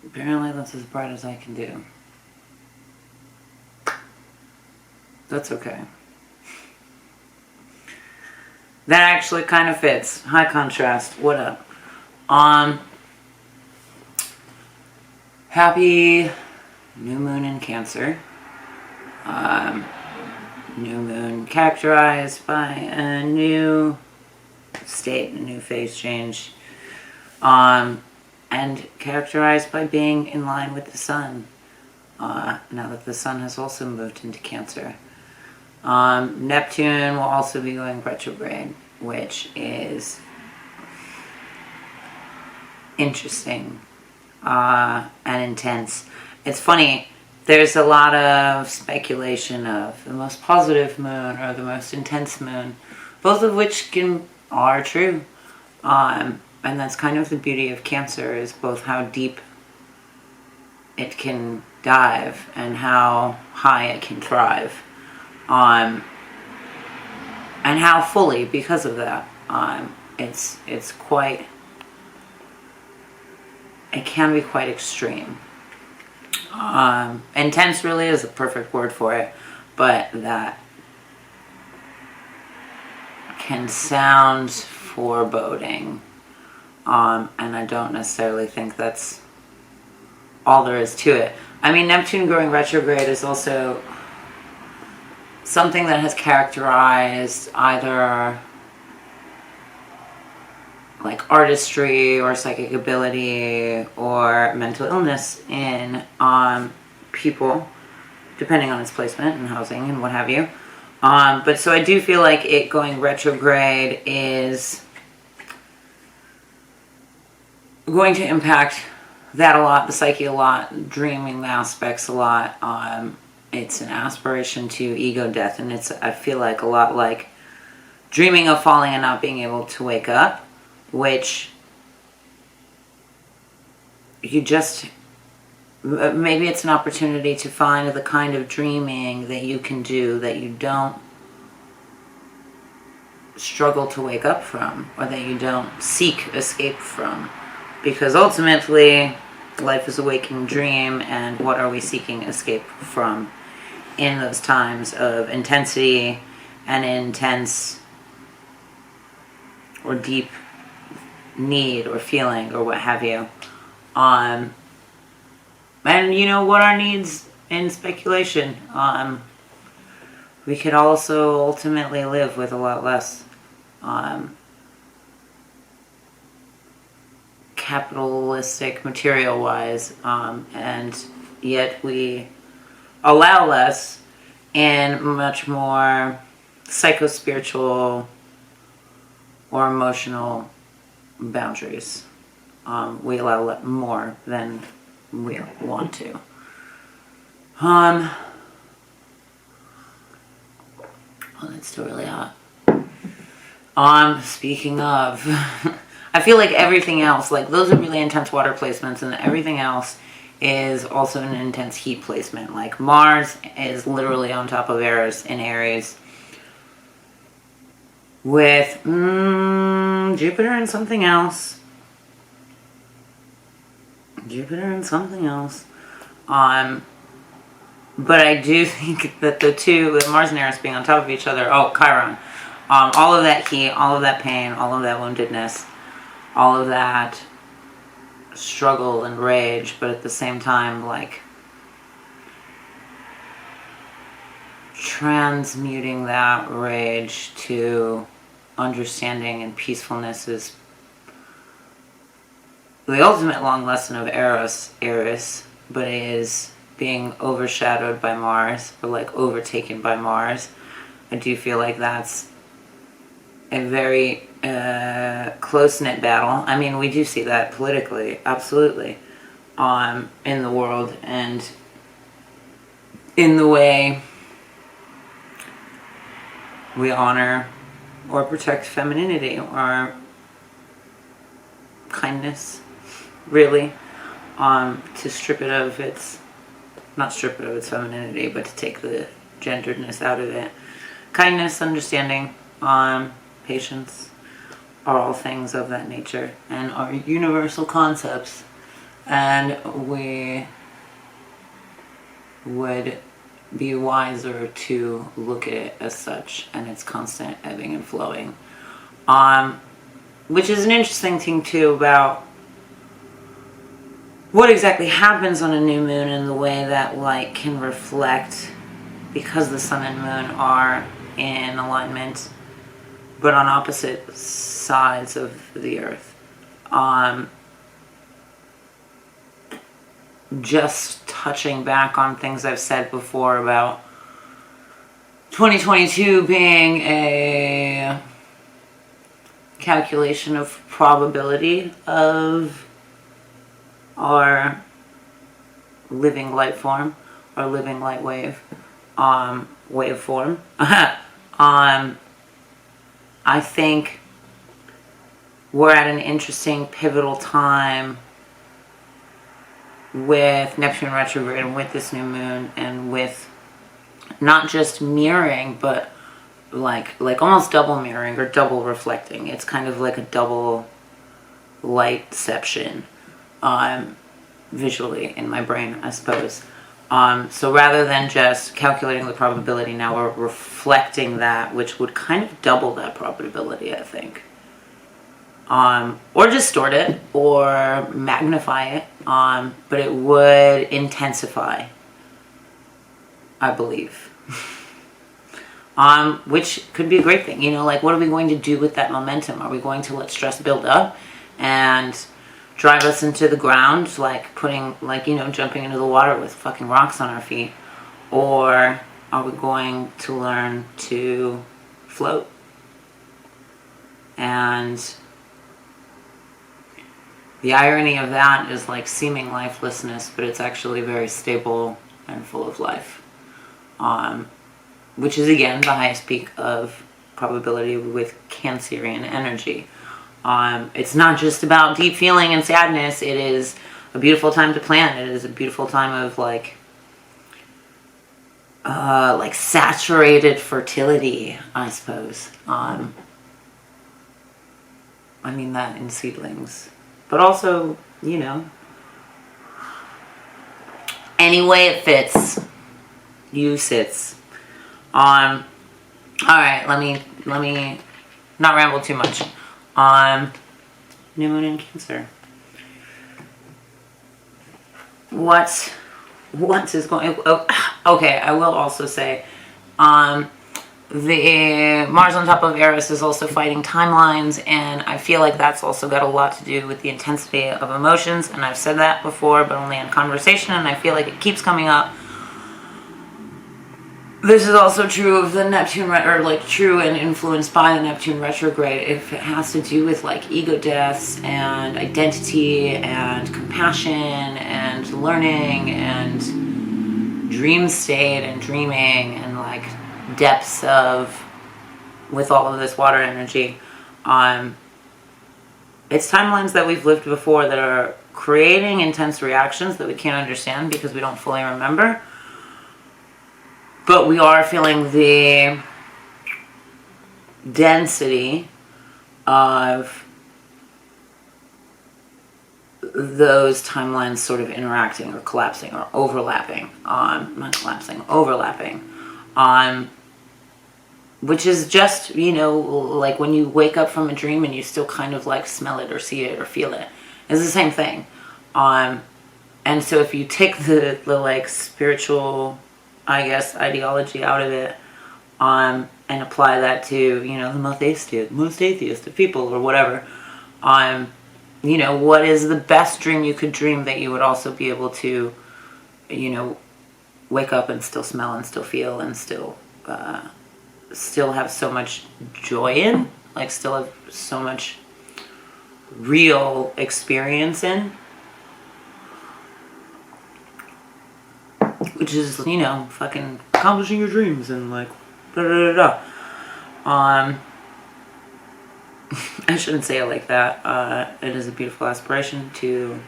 Apparently that's as bright as I can do. That's okay. That actually kind of fits. High contrast. What up? Happy new moon in Cancer. New moon characterized by a new state, a new phase change. And characterized by being in line with the sun. Now that the sun has also moved into Cancer. Neptune will also be going retrograde, which is interesting and intense. It's funny, there's a lot of speculation of the most positive moon or the most intense moon, both of which are true. And that's kind of the beauty of Cancer, is both how deep it can dive and how high it can thrive. And how fully, because of that. It's quite, it can be quite extreme. Intense really is a perfect word for it, but that can sound foreboding. And I don't necessarily think that's all there is to it. I mean, Neptune going retrograde is also something that has characterized either like artistry or psychic ability or mental illness in people, depending on its placement and housing and what have you. But so I do feel like it going retrograde is going to impact that a lot, the psyche a lot, dreaming aspects a lot. It's an aspiration to ego death, and I feel like a lot like dreaming of falling and not being able to wake up, which you just, maybe it's an opportunity to find the kind of dreaming that you can do that you don't struggle to wake up from, or that you don't seek escape from. Because ultimately, life is a waking dream, and what are we seeking escape from in those times of intensity and intense or deep need or feeling or what have you. And you know what our needs in speculation. We could also ultimately live with a lot less capitalistic material wise, and yet we allow less in much more psycho-spiritual or emotional boundaries. We allow more than we want to. Well, it's still really hot. Speaking of, I feel like everything else, like those are really intense water placements, and everything else is also an intense heat placement. Like Mars is literally on top of Eris in Aries, with Jupiter and something else. But I do think that the two, with Mars and Eris being on top of each other, Chiron, all of that heat, all of that pain, all of that woundedness, all of that struggle and rage, but at the same time, like, transmuting that rage to understanding and peacefulness is the ultimate long lesson of Eris, but it is being overshadowed by Mars, or like overtaken by Mars. I do feel like that's a very close-knit battle. I mean, we do see that politically, absolutely, in the world, and in the way we honor or protect femininity or kindness, really, to strip it of its, not strip it of its femininity, but to take the genderedness out of it. Kindness, understanding, patience are all things of that nature, and are universal concepts And we would be wiser to look at it as such, and its constant ebbing and flowing. Which is an interesting thing too about what exactly happens on a new moon and the way that light can reflect, because the sun and moon are in alignment but on opposite sides of the earth. Just touching back on things I've said before about 2022 being a calculation of probability of our living light form, our living light wave, waveform. I think we're at an interesting pivotal time with Neptune retrograde and with this new moon, and with not just mirroring, but like almost double mirroring or double reflecting. It's kind of like a double lightception, visually in my brain, I suppose. So rather than just calculating the probability, now we're reflecting that, which would kind of double that probability, I think. Or distort it, or magnify it, but it would intensify, I believe. Which could be a great thing. Like, what are we going to do with that momentum? Are we going to let stress build up and drive us into the ground, like jumping into the water with fucking rocks on our feet? Or are we going to learn to float? And the irony of that is like seeming lifelessness, but it's actually very stable and full of life. Which is, again, the highest peak of probability with Cancerian energy. It's not just about deep feeling and sadness. It is a beautiful time to plan. It is a beautiful time of like saturated fertility, I suppose. I mean that in seedlings. But also, any way it fits, use it. All right, let me not ramble too much. New moon in Cancer. What is going? Okay, I will also say, the Mars on top of Eris is also fighting timelines, and I feel like that's also got a lot to do with the intensity of emotions, and I've said that before, but only in conversation, and I feel like it keeps coming up. This is also true of the Neptune, true and influenced by the Neptune retrograde, if it has to do with like ego deaths and identity and compassion and learning and dream state and dreaming and like depths of, with all of this water energy. It's timelines that we've lived before that are creating intense reactions that we can't understand because we don't fully remember. But we are feeling the density of those timelines sort of interacting or collapsing or overlapping. Not collapsing, overlapping. Which is just, like when you wake up from a dream and you still kind of like smell it or see it or feel it. It's the same thing. And so if you take the like spiritual, I guess, ideology out of it, and apply that to, the most atheist of people or whatever, what is the best dream you could dream that you would also be able to, wake up and still smell and still feel and still have so much joy in, like still have so much real experience in? Which is, fucking accomplishing your dreams and like, I shouldn't say it like that. It is a beautiful aspiration to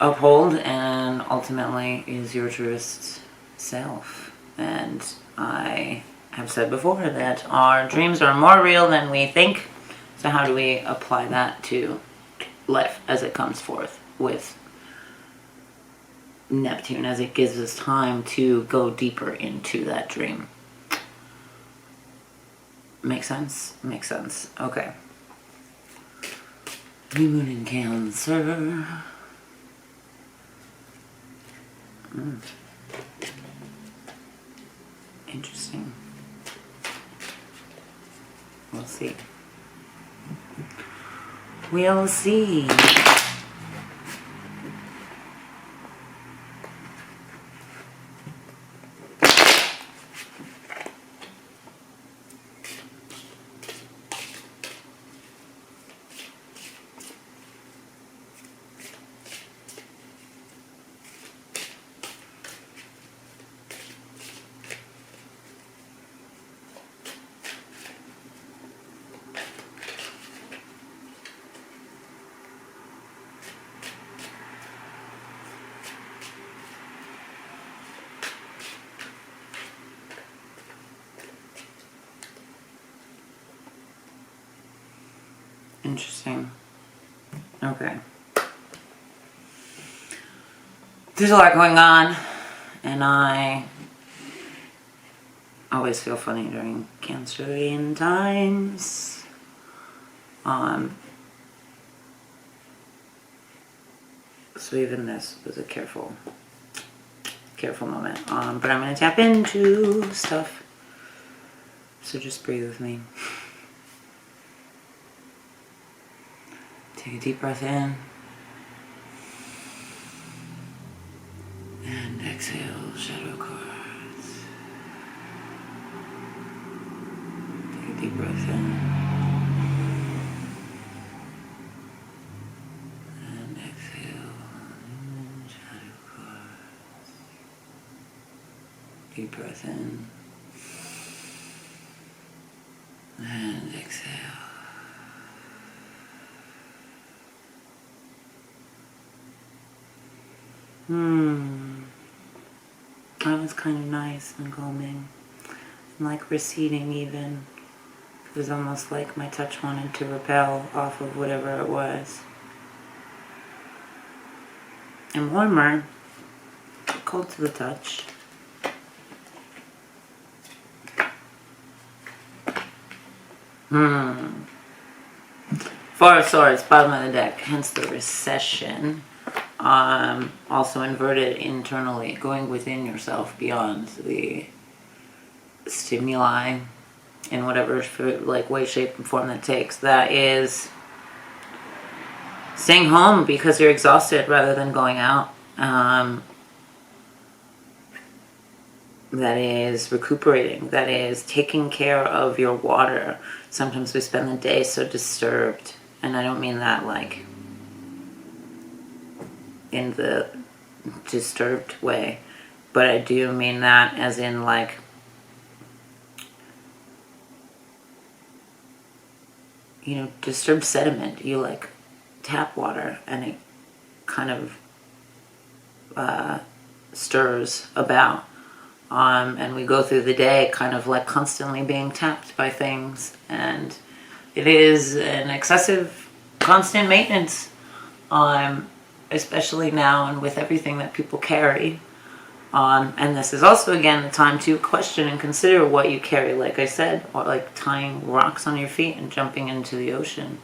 uphold and ultimately is your truest self. And I have said before that our dreams are more real than we think. So how do we apply that to life as it comes forth? with Neptune, as it gives us time to go deeper into that dream. Make sense? Makes sense. Okay. New moon in Cancer. Interesting. We'll see. We'll see. Interesting. Okay. There's a lot going on, and I always feel funny during Cancerian times. So even this was a careful moment. But I'm going to tap into stuff. So just breathe with me. Take a deep breath in. And exhale, shadow cards. Take a deep breath in. And exhale, shadow cards. Deep breath in. And exhale. That was kind of nice and calming. And like receding even. It was almost like my touch wanted to repel off of whatever it was. And warmer. Cold to the touch. Four of Swords, bottom of the deck, hence the recession. Also inverted internally, going within yourself beyond the stimuli in whatever like way, shape, and form that takes. That is staying home because you're exhausted rather than going out. That is recuperating. That is taking care of your water. Sometimes we spend the day so disturbed, and I don't mean that like in the disturbed way, but I do mean that as in like disturbed sediment. You like tap water and it kind of stirs about, and we go through the day kind of like constantly being tapped by things, and it is an excessive constant maintenance, especially now and with everything that people carry. And this is also, again, the time to question and consider what you carry, like I said, or like tying rocks on your feet and jumping into the ocean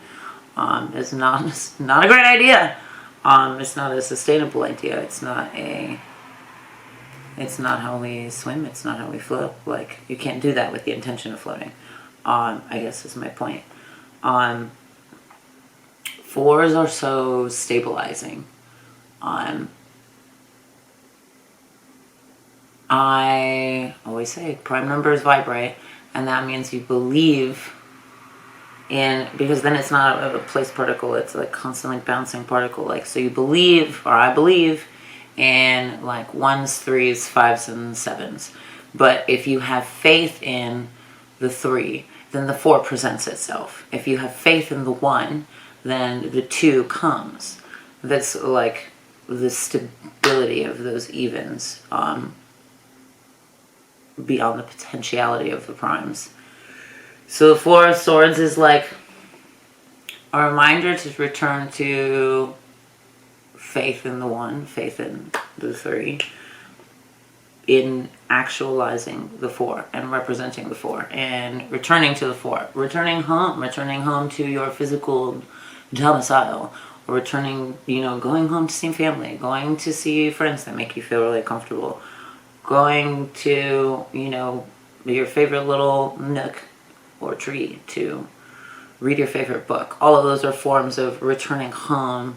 is not a great idea. It's not a sustainable idea. It's not how we swim. It's not how we float. Like, you can't do that with the intention of floating. I guess is my point. Fours are so stabilizing. I always say prime numbers vibrate, and that means you believe in, because then it's not a place particle, it's like constantly bouncing particle. Like, so you believe, or I believe, in like 1s, 3s, 5s, and 7s. But if you have faith in the 3, then the 4 presents itself. If you have faith in the 1, then the 2 comes. That's like the stability of those evens, beyond the potentiality of the primes. So the Four of Swords is like a reminder to return to faith in the one, faith in the three, in actualizing the four and representing the four and returning to the four, returning home to your physical domicile, or returning, going home to see family, going to see friends that make you feel really comfortable, going to, your favorite little nook or tree to read your favorite book. All of those are forms of returning home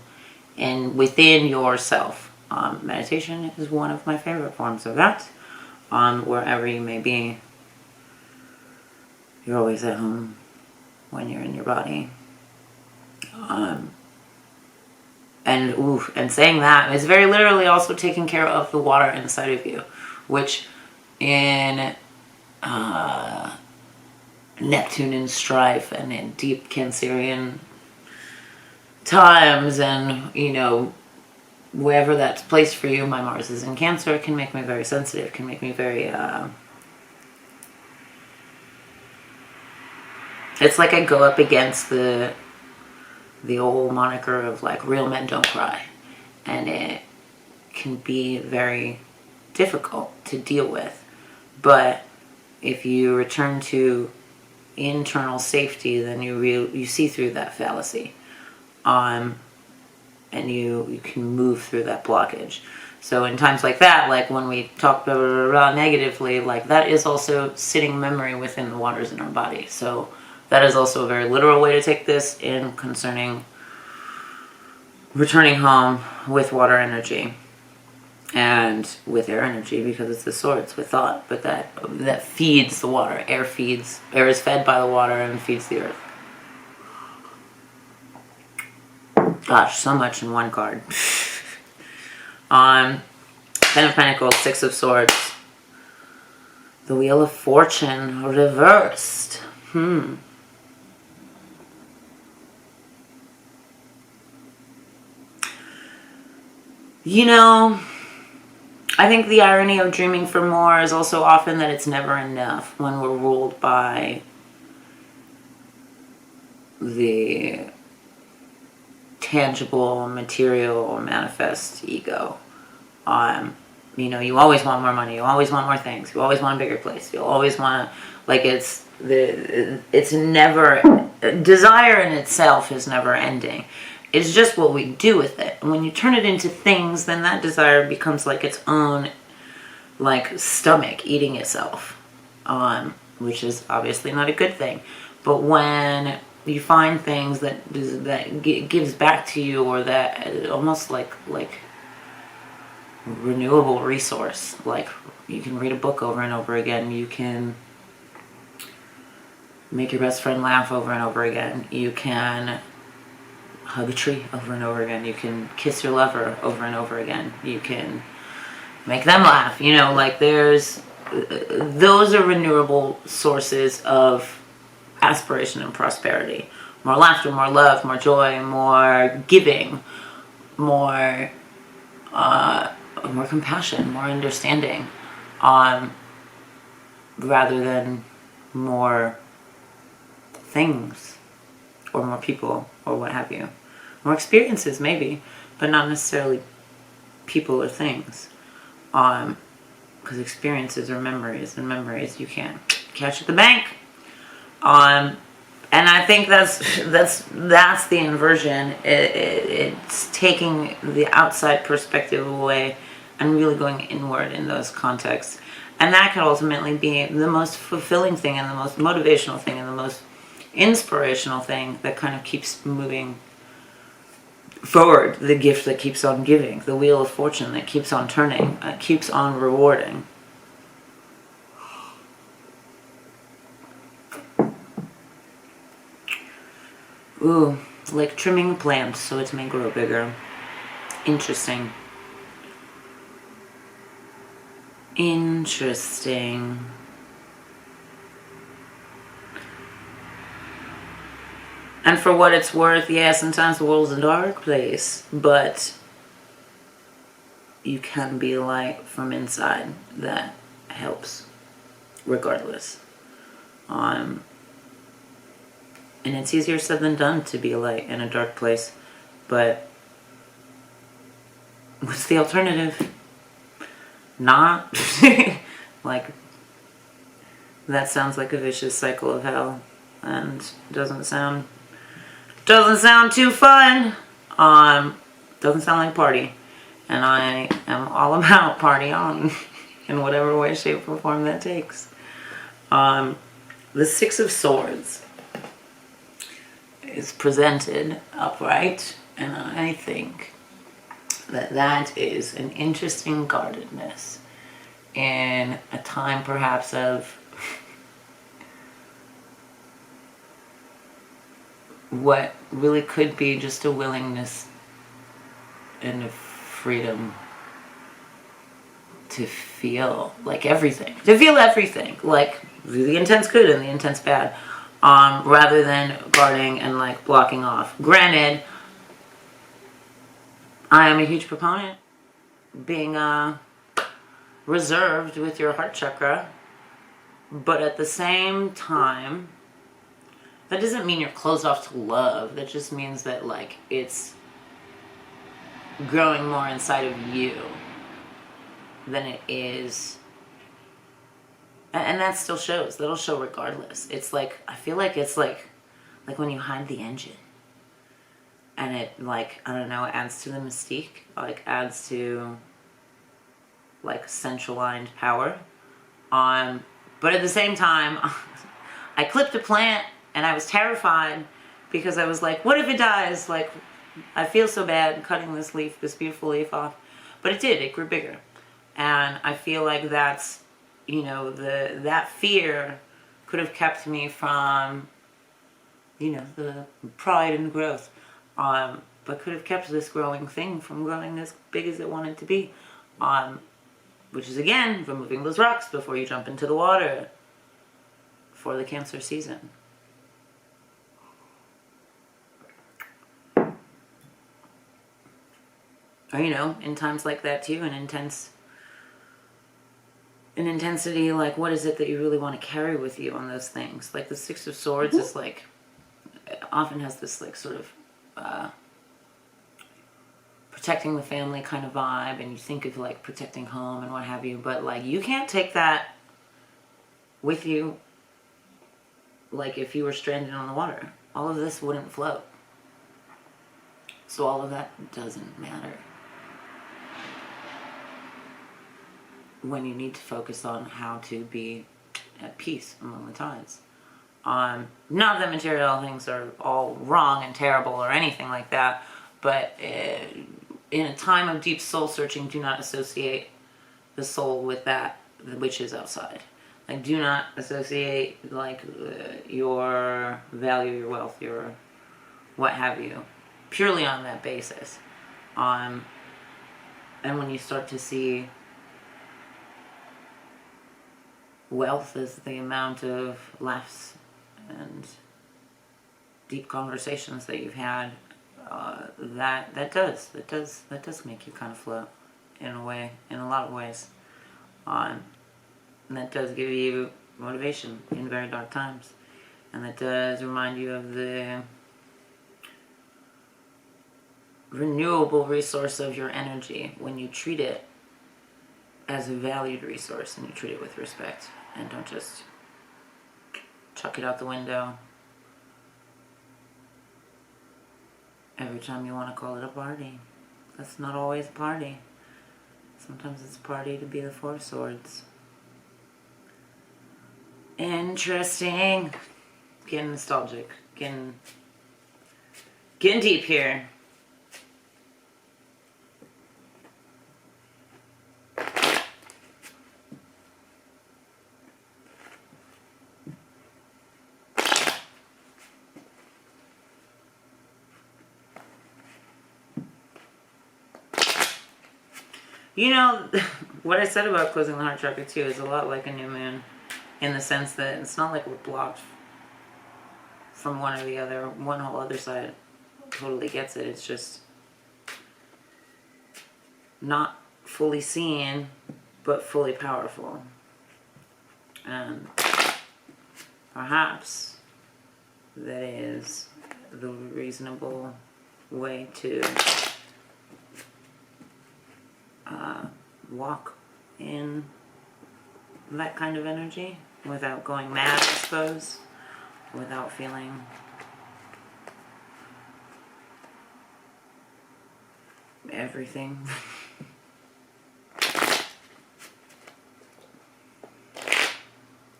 and within yourself. Meditation is one of my favorite forms of that. Wherever you may be, you're always at home when you're in your body. And saying that is very literally also taking care of the water inside of you, which in Neptune strife and in deep Cancerian times, and wherever that's placed for you, my Mars is in Cancer, it can make me very sensitive, can make me very it's like I go up against the old moniker of like, real men don't cry, and it can be very difficult to deal with. But if you return to internal safety, then you see through that fallacy, and you can move through that blockage. So in times like that, like when we talk blah, blah, blah, blah, negatively, like that is also sitting memory within the waters in our body. So that is also a very literal way to take this in concerning returning home with water energy and with air energy, because it's the swords with thought, but that feeds the water. Air is fed by the water and feeds the earth. Gosh, so much in one card. Ten of Pentacles, Six of Swords, the Wheel of Fortune reversed. I think the irony of dreaming for more is also often that it's never enough when we're ruled by the tangible, material, manifest ego. You always want more money, you always want more things, you always want a bigger place, you always want to, like, it's never, desire in itself is never ending. It's just what we do with it. And when you turn it into things, then that desire becomes like its own, like, stomach eating itself, which is obviously not a good thing. But when you find things that gives back to you, or that almost like renewable resource, like you can read a book over and over again, you can make your best friend laugh over and over again, you can hug a tree over and over again, you can kiss your lover over and over again, you can make them laugh, like those are renewable sources of aspiration and prosperity. More laughter, more love, more joy, more giving, more compassion, more understanding, rather than more things or more people or what have you. More experiences maybe, but not necessarily people or things. Because experiences are memories, and memories you can't catch at the bank. And I think that's the inversion. It's taking the outside perspective away and really going inward in those contexts. And that could ultimately be the most fulfilling thing and the most motivational thing and the most inspirational thing that kind of keeps moving forward. The gift that keeps on giving. The wheel of fortune that keeps on turning. Keeps on rewarding. Ooh, like trimming a plant so it may grow bigger. Interesting. Interesting. And for what it's worth, yeah, sometimes the world's a dark place, but you can be light from inside. That helps, regardless. And it's easier said than done to be a light in a dark place, but what's the alternative? Not? Like, that sounds like a vicious cycle of hell, and doesn't sound too fun. Doesn't sound like party, and I am all about party on, in whatever way, shape, or form that takes. The Six of Swords is presented upright, and I think that is an interesting guardedness in a time perhaps of what really could be just a willingness and a freedom to feel like everything. To feel everything. Like the intense good and the intense bad. Rather than guarding and like blocking off. Granted, I am a huge proponent being reserved with your heart chakra. But at the same time, that doesn't mean you're closed off to love. That just means that like it's growing more inside of you than it is. And that still shows. That'll show regardless. It's like, I feel like it's like when you hide the engine. And it like, I don't know, adds to the mystique. Like adds to like centralized power. But at the same time, I clipped a plant and I was terrified because I was like, what if it dies? Like, I feel so bad cutting this leaf, this beautiful leaf off. But it did, it grew bigger. And I feel like that's, you know, that fear could have kept me from, you know, the pride and growth. But could have kept this growing thing from growing as big as it wanted to be. Which is, again, removing those rocks before you jump into the water for the Cancer season. Or, you know, in times like that too, an intensity, like what is it that you really want to carry with you on those things? Like the Six of Swords is like, it often has this like sort of protecting the family kind of vibe, and you think of like protecting home and what have you, but like you can't take that with you. Like if you were stranded on the water, all of this wouldn't float. So all of that doesn't matter when you need to focus on how to be at peace among the tides. Not that material things are all wrong and terrible or anything like that, but in a time of deep soul searching, do not associate the soul with that which is outside. Like, do not associate like your value, your wealth, your what have you, purely on that basis. And when you start to see wealth as the amount of laughs and deep conversations that you've had, that does make you kind of float in a way, in a lot of ways. And that does give you motivation in very dark times. And that does remind you of the renewable resource of your energy when you treat it as a valued resource and you treat it with respect and don't just chuck it out the window every time you want to call it a party. That's not always a party. Sometimes it's a party to be the Four of Swords. Interesting. Getting nostalgic. Getting deep here. You know, what I said about closing the heart chakra too is a lot like a new moon, in the sense that it's not like we're blocked from one or the other. One whole other side totally gets it. It's just not fully seen, but fully powerful. And perhaps that is the reasonable way to walk in that kind of energy without going mad, I suppose, without feeling everything.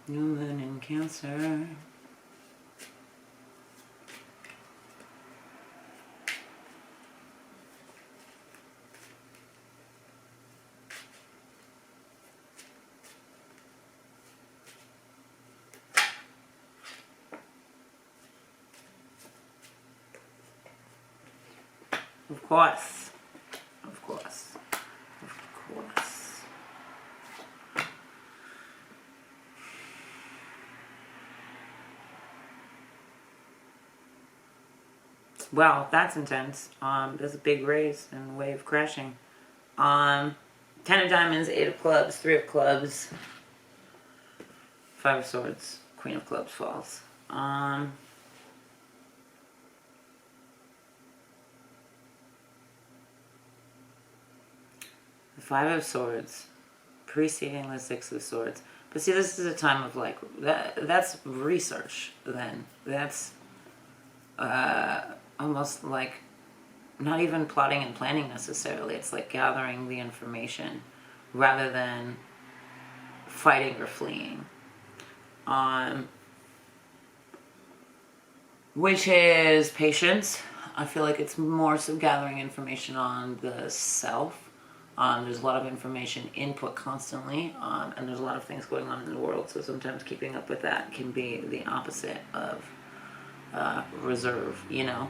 New moon in Cancer. Of course. Of course. Of course. Well, that's intense. There's a big raise and wave crashing. 10 of diamonds, 8 of clubs, 3 of clubs, 5 of swords, Queen of clubs falls. The 5 of swords, preceding the 6 of swords. But see, this is a time of like, that's research then. That's almost like not even plotting and planning necessarily. It's like gathering the information rather than fighting or fleeing. Which is patience. I feel like it's more so gathering information on the self. There's a lot of information input constantly, and there's a lot of things going on in the world, so sometimes keeping up with that can be the opposite of reserve, you know?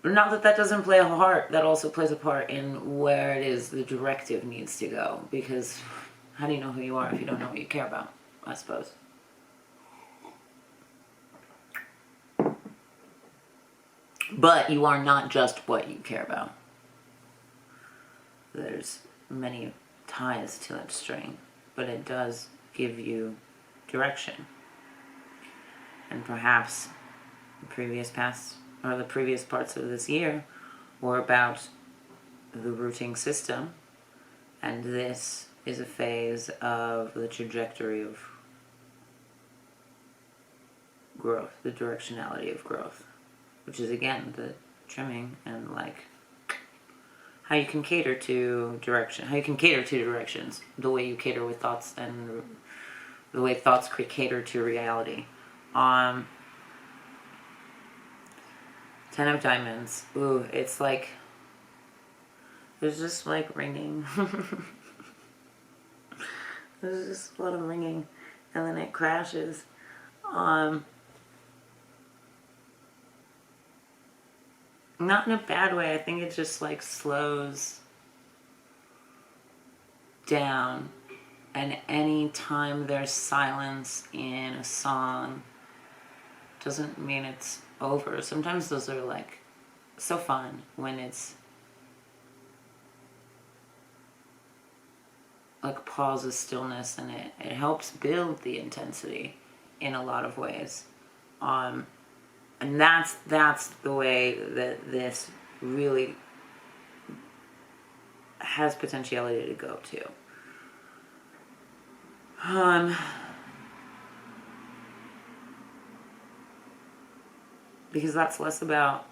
Not that that doesn't play a part, that also plays a part in where it is the directive needs to go, because how do you know who you are if you don't know what you care about, I suppose? But you are not just what you care about. There's many ties to that string, but it does give you direction. And perhaps the previous parts of this year were about the rooting system, and this is a phase of the trajectory of growth, the directionality of growth, which is again the trimming and like how you can cater to direction, how you can cater to directions, the way you cater with thoughts and the way thoughts cater to reality. 10 of diamonds. Ooh, it's like there's just like ringing. There's just a lot of ringing, and then it crashes. Not in a bad way. I think it just like slows down, and any time there's silence in a song doesn't mean it's over. Sometimes those are like so fun when it's like pause of stillness, and it helps build the intensity in a lot of ways. And that's the way that this really has potentiality to go to. Because that's less about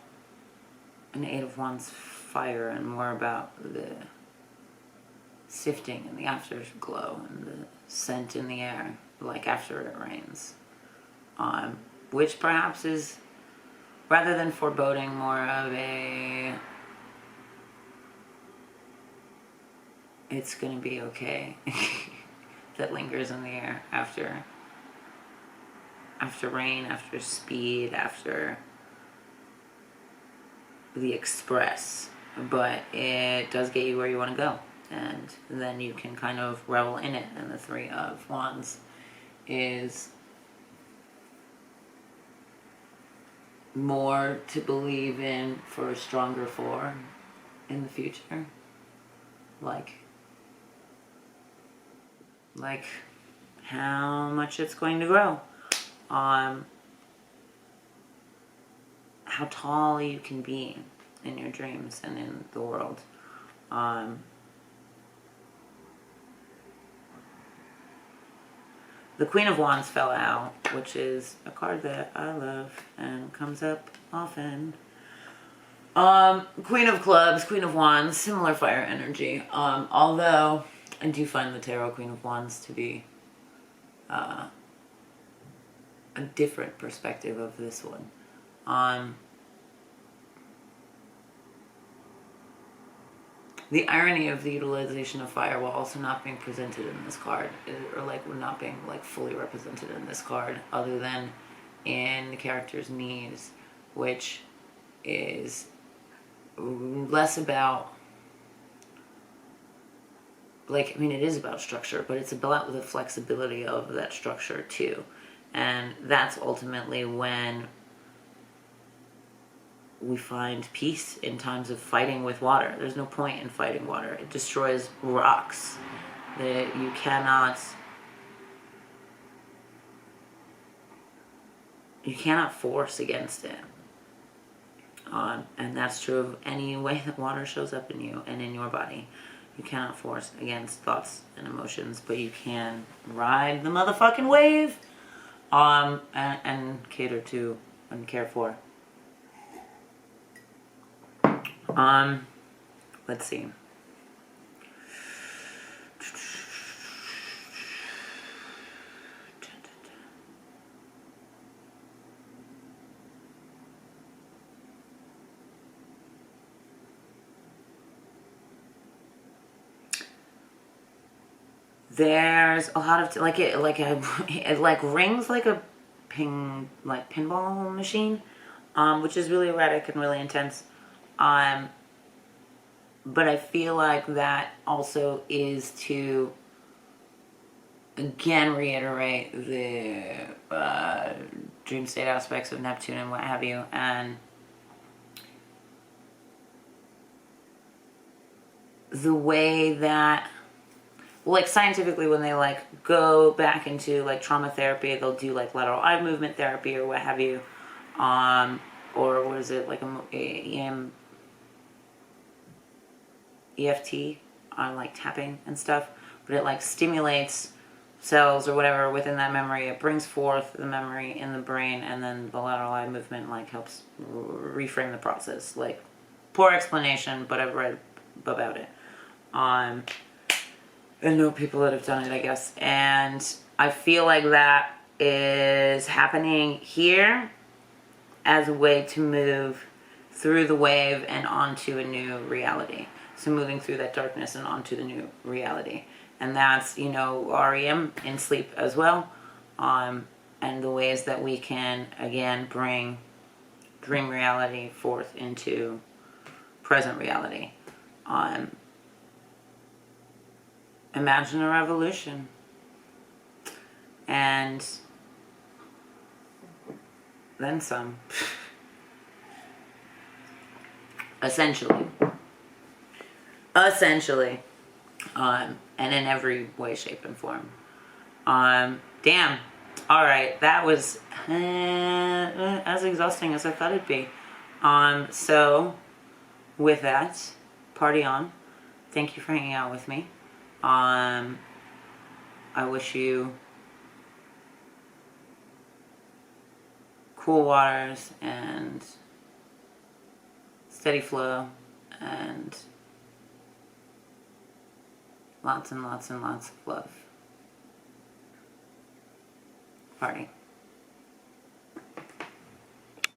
an 8 of Wands fire and more about the sifting and the afterglow and the scent in the air, like after it rains. Which perhaps is, rather than foreboding, more of a it's gonna be okay that lingers in the air after rain, after speed, after the express. But it does get you where you want to go, and then you can kind of revel in it. And the 3 of Wands is more to believe in for a stronger 4 in the future. Like how much it's going to grow. How how tall you can be in your dreams and in the world. The Queen of Wands fell out, which is a card that I love and comes up often. Queen of Clubs, Queen of Wands, similar fire energy. Although I do find the Tarot Queen of Wands to be a different perspective of this one. The irony of the utilization of fire while also not being presented in this card, or like not being like fully represented in this card, other than in the character's knees, which is less about, like, I mean, it is about structure, but it's about the flexibility of that structure too. And that's ultimately when we find peace in times of fighting with water. There's no point in fighting water. It destroys rocks. That you cannot force against it. And that's true of any way that water shows up in you and in your body. You cannot force against thoughts and emotions, but you can ride the motherfucking wave, and cater to and care for. Let's see. There's a lot of it rings like a pinball machine, which is really erratic and really intense. But I feel like that also is to, again, reiterate the dream state aspects of Neptune and what have you, and the way that, like, scientifically, when they like go back into like trauma therapy, they'll do like lateral eye movement therapy or what have you, or what is it, like EFT on like tapping and stuff, but it like stimulates cells or whatever within that memory. It brings forth the memory in the brain, and then the lateral eye movement like helps reframe the process. Like, poor explanation, but I've read about it. I know people that have done it, I guess, and I feel like that is happening here as a way to move through the wave and onto a new reality. So moving through that darkness and onto the new reality. And that's, REM in sleep as well. And the ways that we can, again, bring dream reality forth into present reality. Imagine a revolution. And then some. Essentially. And in every way, shape, and form. Damn. Alright, that was as exhausting as I thought it'd be. So, with that, party on. Thank you for hanging out with me. I wish you cool waters and steady flow and lots and lots and lots of love. Party.